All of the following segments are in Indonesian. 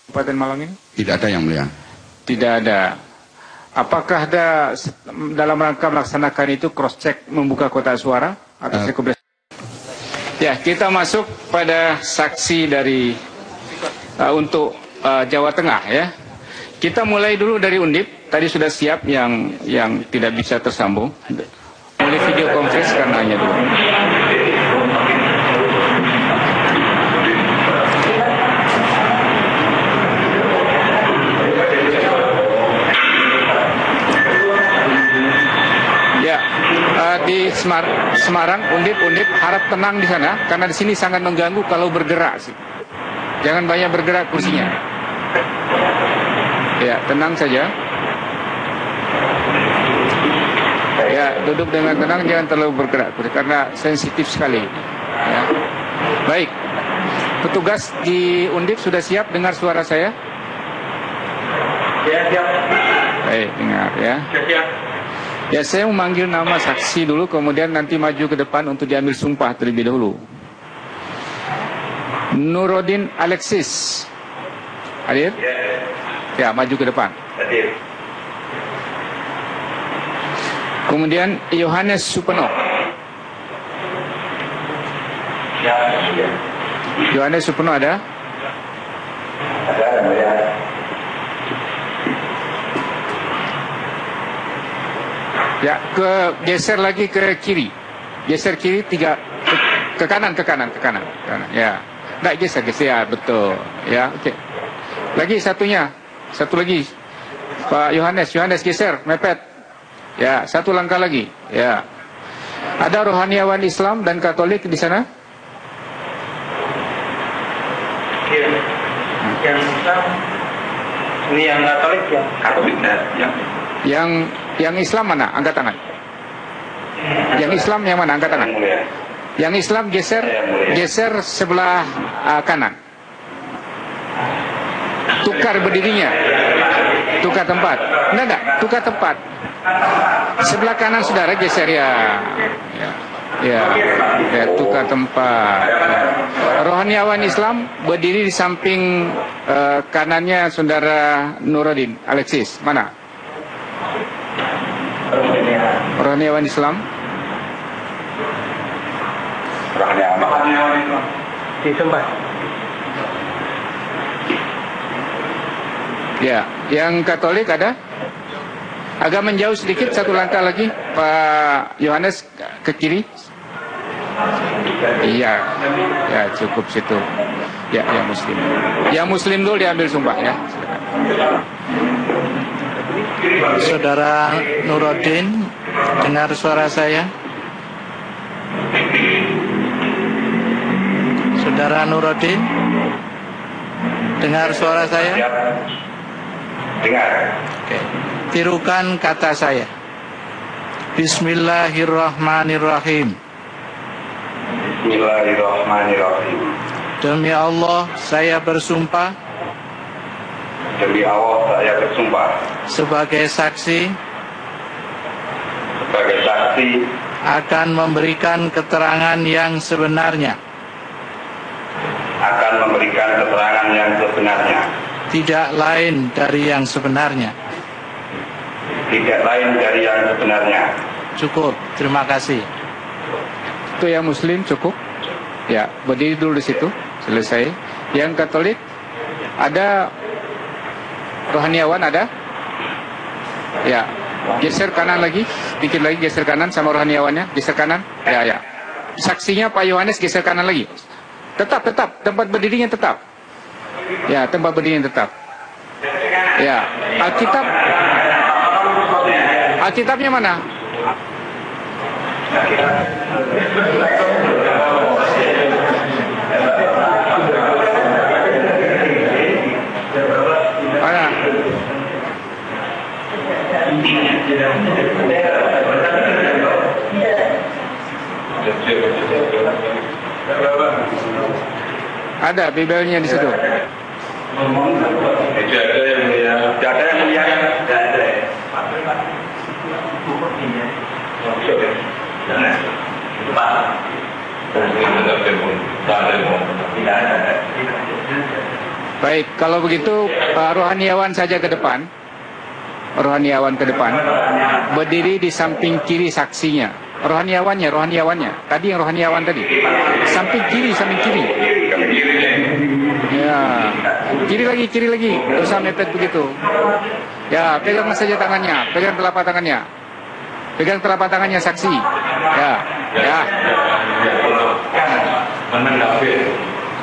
Kabupaten Malang ini? Tidak ada yang mulia. Tidak ada. Apakah ada dalam rangka melaksanakan itu cross check membuka kotak suara atau Ya, kita masuk pada saksi dari untuk Jawa Tengah ya. Kita mulai dulu dari Undip. Tadi sudah siap yang tidak bisa tersambung. Mulai video conference karena hanya dulu. Di Semarang, Undip harap tenang di sana karena di sini sangat mengganggu kalau bergerak sih. Jangan banyak bergerak kursinya. Ya, tenang saja. Ya, duduk dengan tenang, jangan terlalu bergerak karena sensitif sekali. Ya. Baik. Petugas di Undip sudah siap dengar suara saya? Ya, siap. Baik, dengar ya. Siap. Ya, saya memanggil nama saksi dulu, kemudian nanti maju ke depan untuk diambil sumpah terlebih dahulu. Nurodin Alexis. Hadir? Ya, maju ke depan. Hadir. Kemudian Yohanes Supeno. Ya. Yohanes Supeno ada? Ada, ya. Ya, geser lagi ke kiri. Geser kiri ke kanan. Ya. Enggak geser ya, betul. Ya, oke. Lagi satu lagi. Pak Yohanes geser, mepet. Ya, satu langkah lagi. Ya. Ada rohaniawan Islam dan Katolik di sana? Yang Islam. Ini yang Katolik ya? Katolik ya. Yang Islam mana? Angkat tangan. Yang Islam yang mana? Angkat tangan. Yang Islam geser sebelah kanan. Tukar berdirinya. Tukar tempat. Enggak, tukar tempat. Sebelah kanan saudara geser ya. Ya, tukar tempat. Rohaniawan Islam berdiri di samping kanannya saudara Nurodin Alexis. Mana? Rohaniawan Islam. Rohaniawan Islam. Disumpah. Ya, yang Katolik ada? Agak menjauh sedikit, satu langkah lagi, Pak Yohanes ke kiri. Iya, ya cukup situ. Ya, yang Muslim. Yang Muslim dulu diambil sumpah ya. Saudara Nurodin, dengar suara saya? Saudara Nurodin, dengar suara saya? Dengar. Oke. Tirukan kata saya. Bismillahirrahmanirrahim. Bismillahirrahmanirrahim. Demi Allah, saya bersumpah. Demi Allah, saya bersumpah. Sebagai saksi. Sebagai saksi. Akan memberikan keterangan yang sebenarnya. Akan memberikan keterangan yang sebenarnya. Tidak lain dari yang sebenarnya. Tidak lain dari yang sebenarnya. Cukup, terima kasih. Itu yang Muslim cukup. Ya, berdiri dulu di situ. Selesai. Yang Katolik ada. Rohaniawan ada? Ya. Geser kanan lagi. Sedikit lagi geser kanan sama rohaniawannya. Geser kanan. Ya. Saksinya Pak Yohanes geser kanan lagi. Tetap. Tempat berdirinya tetap. Ya, tempat berdirinya tetap. Ya. Alkitabnya mana? Mana? Ada Bibelnya di situ. Baik, kalau begitu rohaniawan saja ke depan. Rohaniawan ke depan. Berdiri di samping kiri saksinya. Rohaniawannya. Tadi yang rohaniawan tadi. Samping kiri. Ya. Kiri lagi. Usah mepet begitu. Ya, pegang saja tangannya. Pegang telapak tangannya saksi. Ya.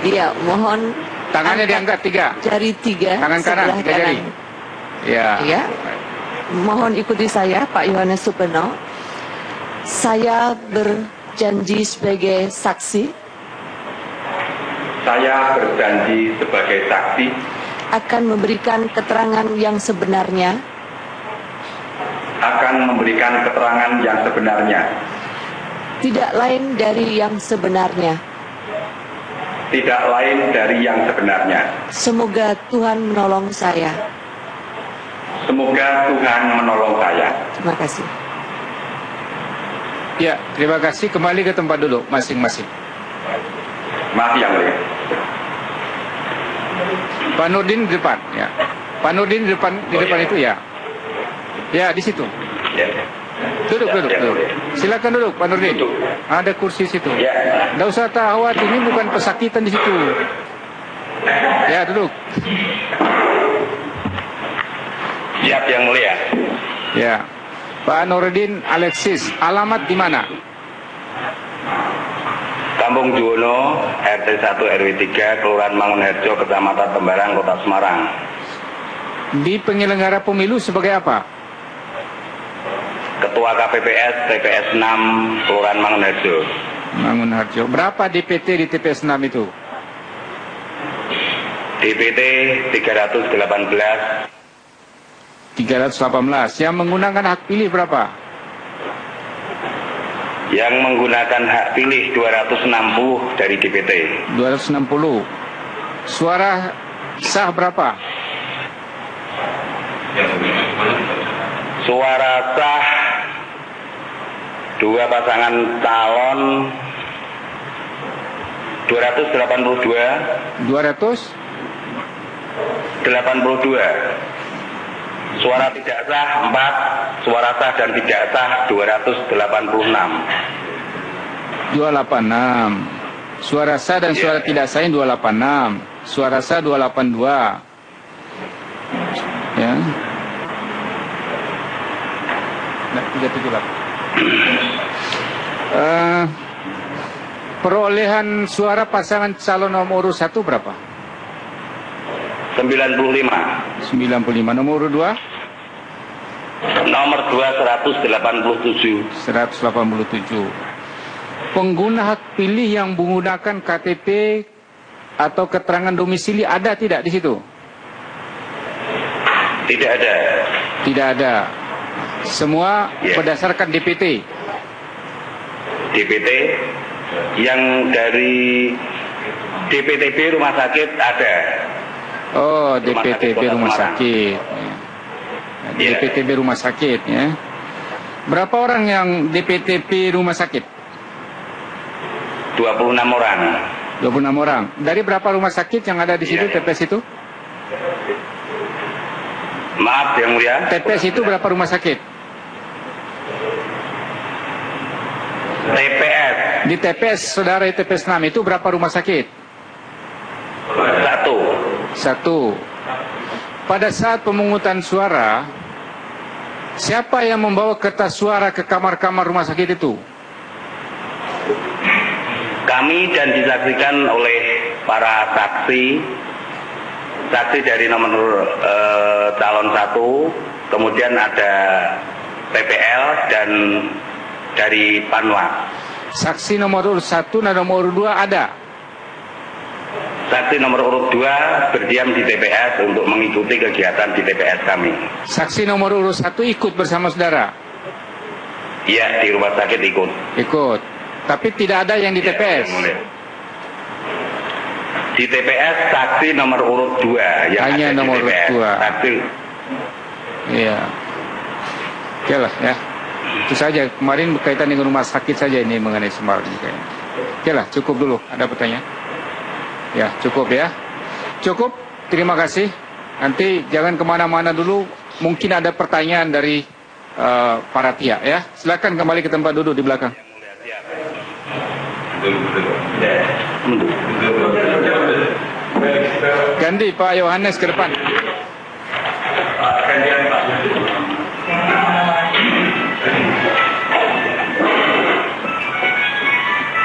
Iya, mohon Tangannya diangkat 3. jari 3. Tangan kanan, 3 jari. Ya. Ya. Mohon ikuti saya, Pak Yohanes Supeno. Saya berjanji sebagai saksi Saya berjanji sebagai saksi akan memberikan keterangan yang sebenarnya tidak lain dari yang sebenarnya. Semoga Tuhan menolong saya. Terima kasih. Ya, terima kasih. Kembali ke tempat dulu masing-masing. Maaf yang mulia. Pak Nurdin di depan, ya. Pak Nurdin di depan itu ya. Ya, di situ. Ya. Duduk. Silakan duduk, Pak Nurdin. Ada kursi situ. Nggak usah khawatir, ini bukan pesakitan di situ. Ya, duduk. Siap yang mulia. Ya. Pak Nurdin Alexis, alamat di mana? Kampung Juwono, RT 1 RW 3, Kelurahan Mangunharjo, Kecamatan Tembarang, Kota Semarang. Di penyelenggara pemilu sebagai apa? Ketua KPPS TPS 6, Kelurahan Mangunharjo. Mangunharjo. Berapa DPT di TPS 6 itu? DPT 318. 318. Yang menggunakan hak pilih berapa? Yang menggunakan hak pilih 260 dari DPT. 260. Suara sah berapa? Suara sah dua pasangan calon 282. 282. Suara tidak sah 4, suara sah dan tidak sah 286. 286. Suara sah dan suara tidak sah 286. Suara sah 282. Ya. Nah, 378. Perolehan suara pasangan calon nomor urut 1 berapa? 95. 95. Nomor urut 2? Nomor 2 187. 187. Pengguna hak pilih yang menggunakan KTP atau keterangan domisili ada tidak di situ? Tidak ada. Tidak ada. Semua berdasarkan DPT. DPT yang dari DPTB rumah sakit ada. Oh, DPTB rumah sakit. DPTB rumah sakit ya. Berapa orang yang DPTB rumah sakit? 26 orang. 26 orang. Dari berapa rumah sakit yang ada di situ TPS itu? Maaf yang mulia. TPS itu berapa rumah sakit? TPS. Di TPS saudara di TPS 6 itu berapa rumah sakit? 1. Pada saat pemungutan suara, siapa yang membawa kertas suara ke kamar-kamar rumah sakit itu? Kami dan disaksikan oleh para saksi dari nomor calon 1, kemudian ada PPL dan dari Panwas. Saksi nomor urut 1 dan nomor urut 2 ada? Saksi nomor urut 2 berdiam di TPS untuk mengikuti kegiatan di TPS kami. Saksi nomor urut 1 ikut bersama saudara? Iya, di rumah sakit ikut. Ikut. Tapi tidak ada yang di TPS? Di TPS saksi nomor urut 2 yang hanya ada nomor di TPS. urut 2. Saksi. Iya. Oke lah ya. Itu saja. Kemarin berkaitan dengan rumah sakit saja ini mengenai Semarang ini kayaknya. Oke lah, cukup dulu. Ada pertanyaan? Ya, cukup ya. Cukup. terima kasih. Nanti jangan kemana-mana dulu. Mungkin ada pertanyaan dari para pihak ya. Silakan kembali ke tempat duduk di belakang. Ganti Pak Yohanes ke depan.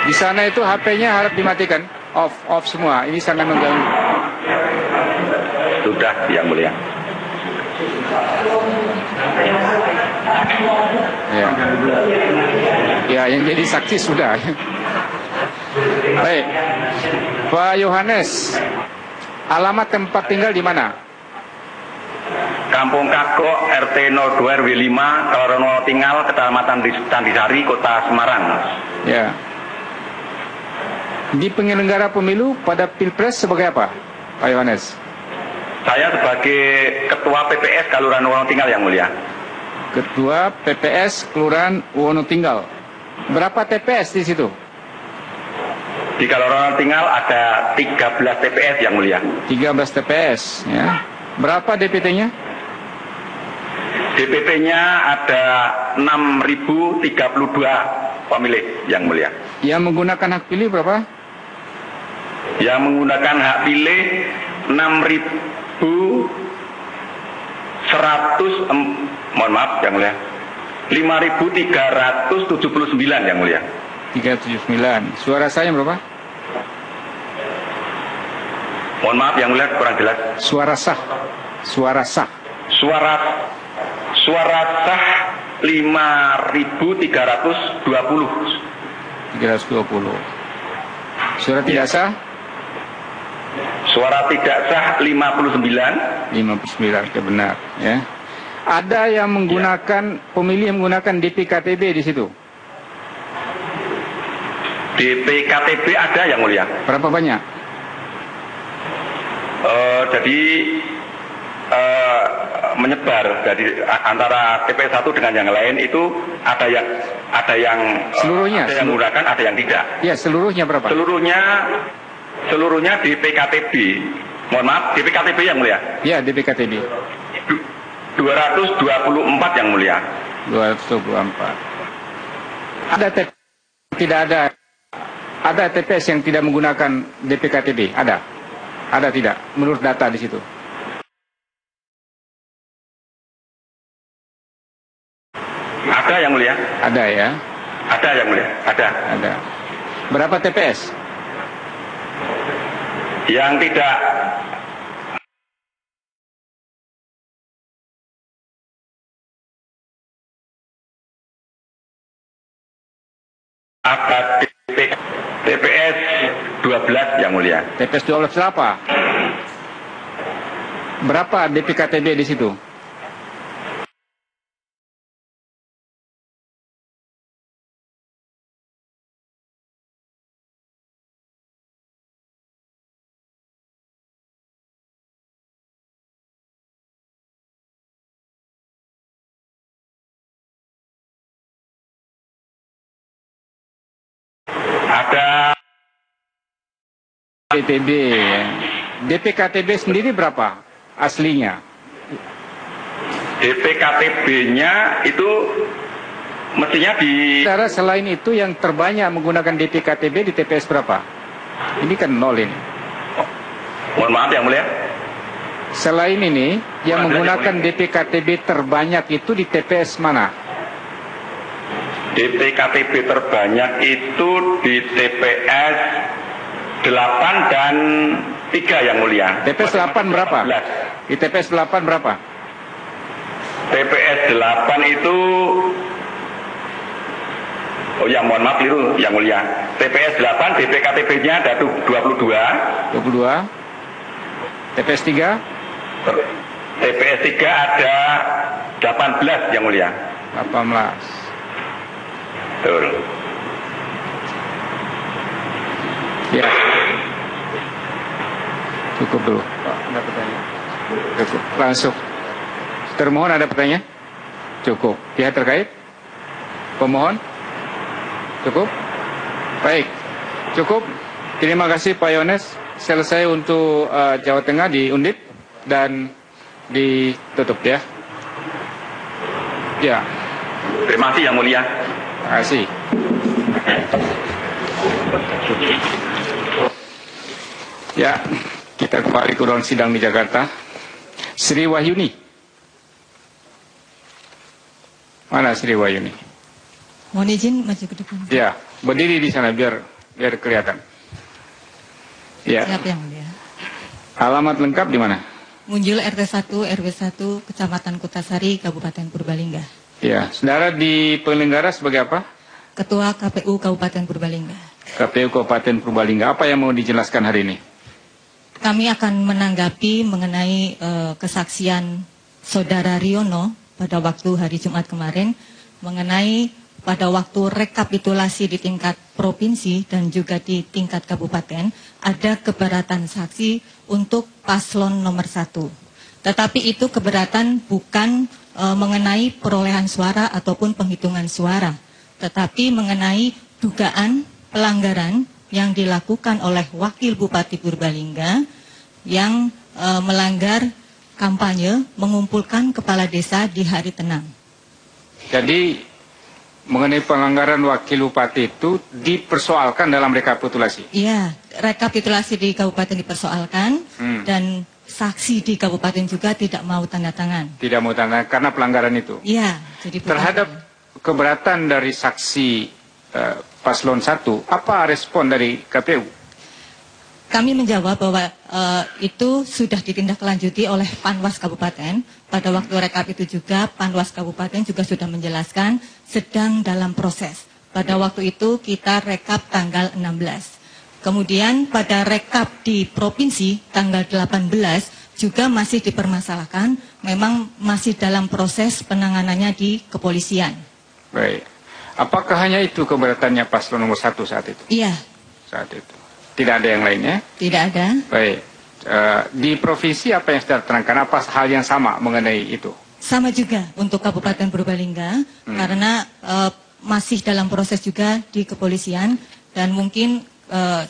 Di sana itu HP-nya harap dimatikan, off semua. Ini sangat mengganggu. Sudah, Yang Mulia. Ya. Ya, yang jadi saksi sudah. Baik, Pak Yohanes, alamat tempat tinggal di mana? Kampung Kagok, RT 02 RW 5, Kelorono Tinggal, Kecamatan Candisari, Kota Semarang. Ya. Di penyelenggara pemilu pada Pilpres sebagai apa, Pak Yohanes? Saya sebagai Ketua PPS Kelurahan Wonotinggal, Yang Mulia. Ketua PPS Kelurahan Wonotinggal. Berapa TPS di situ? Di Kelurahan Tinggal ada 13 TPS, Yang Mulia. 13 TPS, ya. Berapa DPT-nya? DPT-nya ada 6.032 pemilih, Yang Mulia. Yang menggunakan hak pilih berapa? Yang menggunakan hak pilih mohon maaf, Yang Mulia. 5.379, Yang Mulia. 379. Suara saya berapa? Mohon maaf, Yang Mulia, kurang jelas. Suara sah. Suara sah. Suara sah 5.320. 320. Suara tidak sah? Suara tidak sah 59. 59, ya benar. Ya. Ada yang menggunakan pemilih yang menggunakan DPKTB di situ. DPKTB ada, Yang Mulia. Berapa banyak? Jadi menyebar dari antara TPS 1 dengan yang lain itu ada yang Seluruhnya? ada yang menggunakan, ada yang tidak. Ya, seluruhnya berapa? Seluruhnya DPKTB. Mohon maaf, DPKTB, Yang Mulia. Ya, DPKTB. 224, Yang Mulia. 224. Ada TPS tidak ada? Ada TPS yang tidak menggunakan DPKTB? Ada? Ada tidak? Menurut data di situ. Ada, Yang Mulia. Ada ya? Ada, Yang Mulia. Ada. Ada. Berapa TPS? Yang tidak ada TPS 12, Yang Mulia. TPS 12 berapa? Berapa DPKTB di situ? Ada DPKTB. DPKTB sendiri berapa aslinya? DPKTB-nya itu mestinya di Saudara, selain itu yang terbanyak menggunakan DPKTB di TPS berapa? Ini kan nol ini. mohon maaf, Yang Mulia. Selain ini, yang menggunakan DPKTB terbanyak itu di TPS mana? DPKTB terbanyak itu di TPS 8 dan 3, Yang Mulia. TPS 8 berapa? Di TPS 8 berapa? TPS 8 itu mohon maaf keliru, Yang Mulia. TPS 8 DPKTB-nya ada 22. 22. TPS 3? TPS 3 ada 18, Yang Mulia. 18. Betul. Ya. Cukup dulu. Ada pertanyaan? Cukup. Langsung. Termohon ada pertanyaan? Cukup. Pihak terkait? Pemohon? Cukup? Baik. Cukup. Terima kasih Pak Yohanes. selesai untuk Jawa Tengah di Undip dan ditutup ya. Ya. Terima kasih Yang Mulia. Terima kasih. Ya, kita kembali ke ruang sidang di Jakarta. Sri Wahyuni. Mana Sri Wahyuni? Mohon izin maju ke depan. Ya, berdiri di sana biar kelihatan. Ya. Siap Yang Mulia. Alamat lengkap di mana? Munjul RT 1 RW 1 Kecamatan Kutasari Kabupaten Purbalingga. Ya, saudara di penyelenggara sebagai apa? Ketua KPU Kabupaten Purbalingga. KPU Kabupaten Purbalingga. Apa yang mau dijelaskan hari ini? Kami akan menanggapi mengenai kesaksian Saudara Riono pada waktu hari Jumat kemarin mengenai pada waktu rekapitulasi di tingkat provinsi dan juga di tingkat kabupaten ada keberatan saksi untuk paslon nomor 1. Tetapi itu keberatan bukan mengenai perolehan suara ataupun penghitungan suara, tetapi mengenai dugaan pelanggaran yang dilakukan oleh Wakil Bupati Purbalingga yang melanggar kampanye mengumpulkan kepala desa di hari tenang. Jadi mengenai pelanggaran wakil bupati itu dipersoalkan dalam rekapitulasi. Iya, rekapitulasi di kabupaten dipersoalkan dan saksi di kabupaten juga tidak mau tanda tangan. Tidak mau tanda karena pelanggaran itu. Iya, jadi terhadap keberatan dari saksi paslon 1, apa respon dari KPU? Kami menjawab bahwa itu sudah ditindaklanjuti oleh Panwas Kabupaten. Pada waktu rekap itu juga Panwas Kabupaten juga sudah menjelaskan sedang dalam proses. Pada waktu itu kita rekap tanggal 16. Kemudian pada rekap di provinsi tanggal 18 juga masih dipermasalahkan, memang masih dalam proses penanganannya di kepolisian. Baik. Apakah hanya itu keberatannya paslon nomor 1 saat itu? Iya. Saat itu. Tidak ada yang lainnya? Tidak ada. Baik. Di provinsi apa yang sudah terangkan? Apa hal yang sama mengenai itu? Sama juga untuk Kabupaten Purbalingga, karena masih dalam proses juga di kepolisian, dan mungkin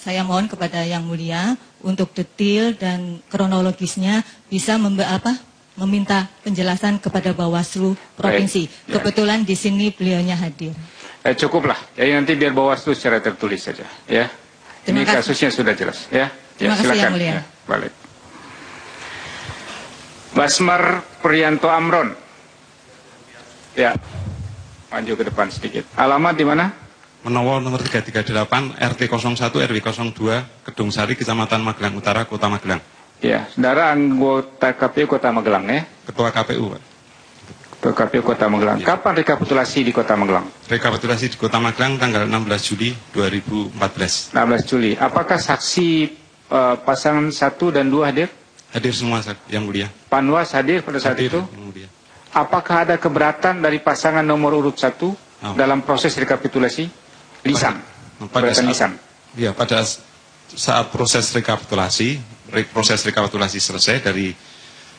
saya mohon kepada Yang Mulia untuk detail dan kronologisnya bisa meminta penjelasan kepada Bawaslu Provinsi. Baik. Ya. Kebetulan di sini beliaunya hadir. Cukuplah. Jadi nanti biar Bawaslu secara tertulis saja. Ya. Ini kasusnya sudah jelas. Ya. Terima kasih Yang Mulia. Ya, balik. Basmar Priyanto Amron. Ya. Maju ke depan sedikit. Alamat di mana? Menowo nomor 338 RT 01 RW 02 Kedung Sari Kecamatan Magelang Utara Kota Magelang. Ya, saudara anggota KPU Kota Magelang ya. Ketua KPU, Pak. Ketua KPU Kota Magelang. Ya. Kapan rekapitulasi di Kota Magelang? Rekapitulasi di Kota Magelang tanggal 16 Juli 2014. 16 Juli. Apakah saksi pasangan 1 dan 2 hadir? Hadir semua Yang Mulia. Panwas hadir pada saat Hadir, itu? Yang Mulia. Apakah ada keberatan dari pasangan nomor urut 1 dalam proses rekapitulasi? Lisan. Pada Keberatan lisan. Ya, pada saat proses rekapitulasi selesai dari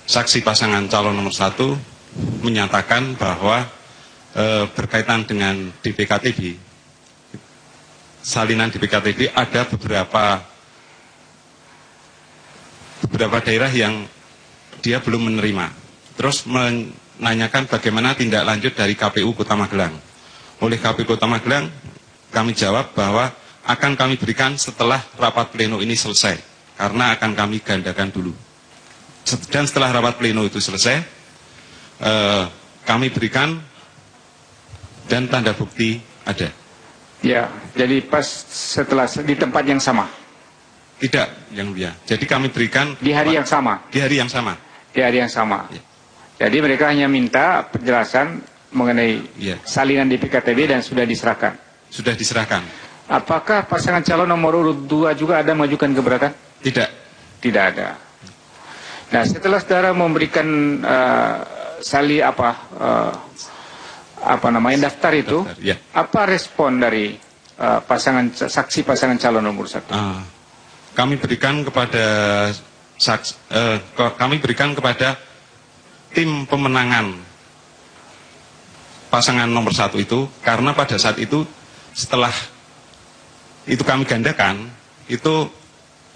saksi pasangan calon nomor 1 menyatakan bahwa berkaitan dengan DPKTB, salinan DPKTB ada beberapa daerah yang dia belum menerima. Terus menanyakan bagaimana tindak lanjut dari KPU Kota Magelang. Oleh KPU Kota Magelang, kami jawab bahwa akan kami berikan setelah rapat pleno ini selesai, karena akan kami gandakan dulu. Dan setelah rapat pleno itu selesai, kami berikan dan tanda bukti ada. Ya, jadi pas setelah di tempat yang sama. Tidak, Yang Mulia. Jadi kami berikan Di hari yang sama. Di hari yang sama. Di hari yang sama. Ya. Jadi mereka hanya minta penjelasan mengenai Ya. salinan DPKTB dan sudah diserahkan. Sudah diserahkan. Apakah pasangan calon nomor urut 2 juga ada mengajukan keberatan? Tidak. Tidak ada. Nah, setelah saudara memberikan daftar itu, Daftar, ya. apa respon dari saksi pasangan calon nomor 1? Kami berikan kepada tim pemenangan pasangan nomor 1 itu, karena pada saat itu setelah itu kami gandakan, itu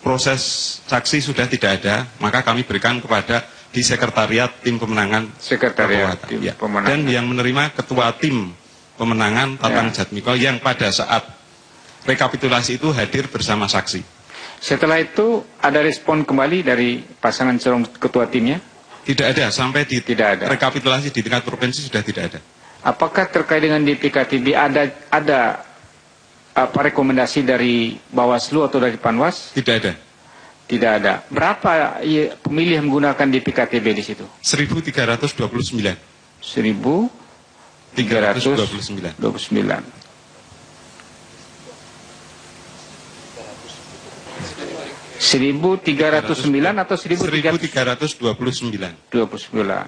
proses saksi sudah tidak ada, maka kami berikan kepada di sekretariat tim pemenangan. Sekretariat Papua. tim Ya. pemenangan. Dan yang menerima ketua tim pemenangan Tatang Jatmiko yang pada saat rekapitulasi itu hadir bersama saksi. Setelah itu ada respon kembali dari pasangan calon ketua timnya? Tidak ada, sampai di Tidak ada. rekapitulasi di tingkat provinsi sudah tidak ada. Apakah terkait dengan DPKTB ada apa rekomendasi dari Bawaslu atau dari Panwas? Tidak ada. Tidak ada. Berapa pemilih yang menggunakan DPKTB di situ? 1.329. 1.329. 1.309 atau 1.329? 1.329.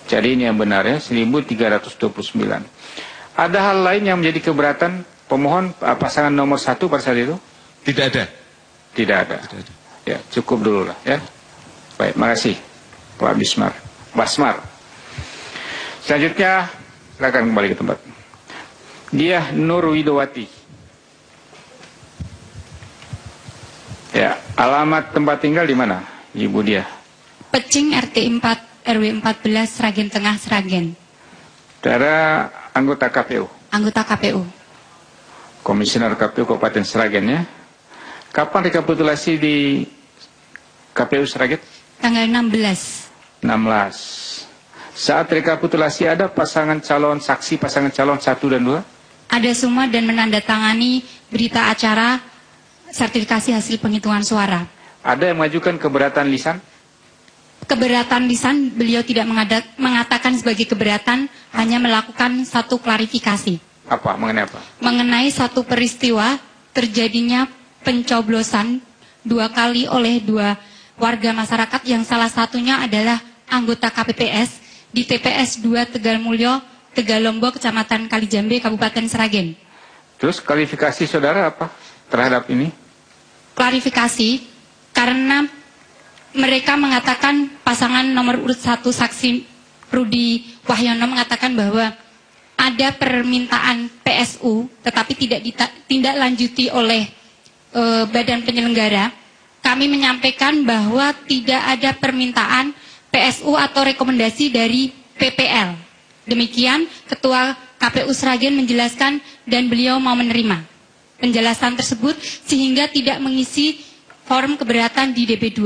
Jadi ini yang benar ya, 1.329. Ada hal lain yang menjadi keberatan pemohon pasangan nomor 1 pada saat itu? Tidak ada. Tidak ada. Tidak ada. Ya, cukup dulu lah ya. Baik, makasih Pak Basmar. Selanjutnya, silakan kembali ke tempat. Dia Nur Widowati. Ya, alamat tempat tinggal di mana, Ibu dia? Pecing RT 4 RW 14 Sragen Tengah Sragen. Saudara anggota KPU. Anggota KPU. Komisioner KPU Kabupaten Sragen ya. Kapan rekapitulasi di KPU Sragen? Tanggal 16. 16. Saat rekapitulasi ada pasangan calon saksi, pasangan calon 1 dan 2? Ada semua dan menandatangani berita acara sertifikasi hasil penghitungan suara. Ada yang mengajukan keberatan lisan? Keberatan lisan beliau tidak mengatakan sebagai keberatan, hanya melakukan satu klarifikasi. Apa? Mengenai apa? Mengenai satu peristiwa terjadinya pencoblosan 2 kali oleh 2 warga masyarakat yang salah satunya adalah anggota KPPS di TPS 2 Tegal Mulyo, Tegalombo, Kecamatan Kalijambe, Kabupaten Sragen. Terus klarifikasi saudara apa terhadap ini? Klarifikasi karena mereka mengatakan pasangan nomor urut 1 saksi Rudi Wahyono mengatakan bahwa ada permintaan PSU tetapi tidak ditindaklanjuti oleh badan penyelenggara. Kami menyampaikan bahwa tidak ada permintaan PSU atau rekomendasi dari PPL. Demikian Ketua KPU Sragen menjelaskan dan beliau mau menerima penjelasan tersebut sehingga tidak mengisi form keberatan di DP2.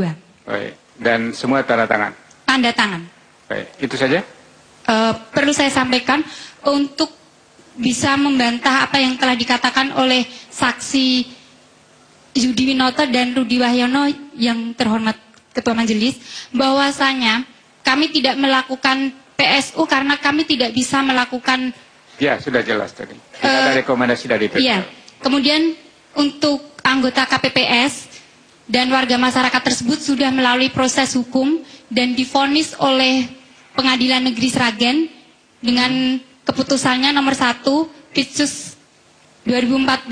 Baik. Dan semua tanda tangan? Tanda tangan. Baik. Itu saja? Perlu saya sampaikan untuk bisa membantah apa yang telah dikatakan oleh saksi Yudi Winoto dan Rudi Wahyono yang terhormat Ketua Majelis, bahwasanya kami tidak melakukan PSU karena kami tidak bisa melakukan. Ya, sudah jelas tadi. Tidak ada rekomendasi dari PPL. Iya. Kemudian untuk anggota KPPS dan warga masyarakat tersebut sudah melalui proses hukum dan divonis oleh Pengadilan Negeri Sragen dengan keputusannya nomor 1 Pitsus 2014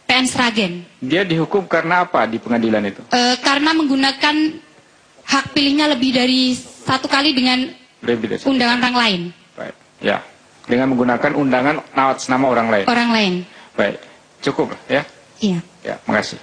PN Sragen. Dia dihukum karena apa di pengadilan itu? Karena menggunakan hak pilihnya lebih dari 1 kali dengan undangan orang lain. Baik. Ya. Dengan menggunakan undangan atas nama orang lain. Orang lain. Baik. Cukup ya? Iya. Ya, makasih.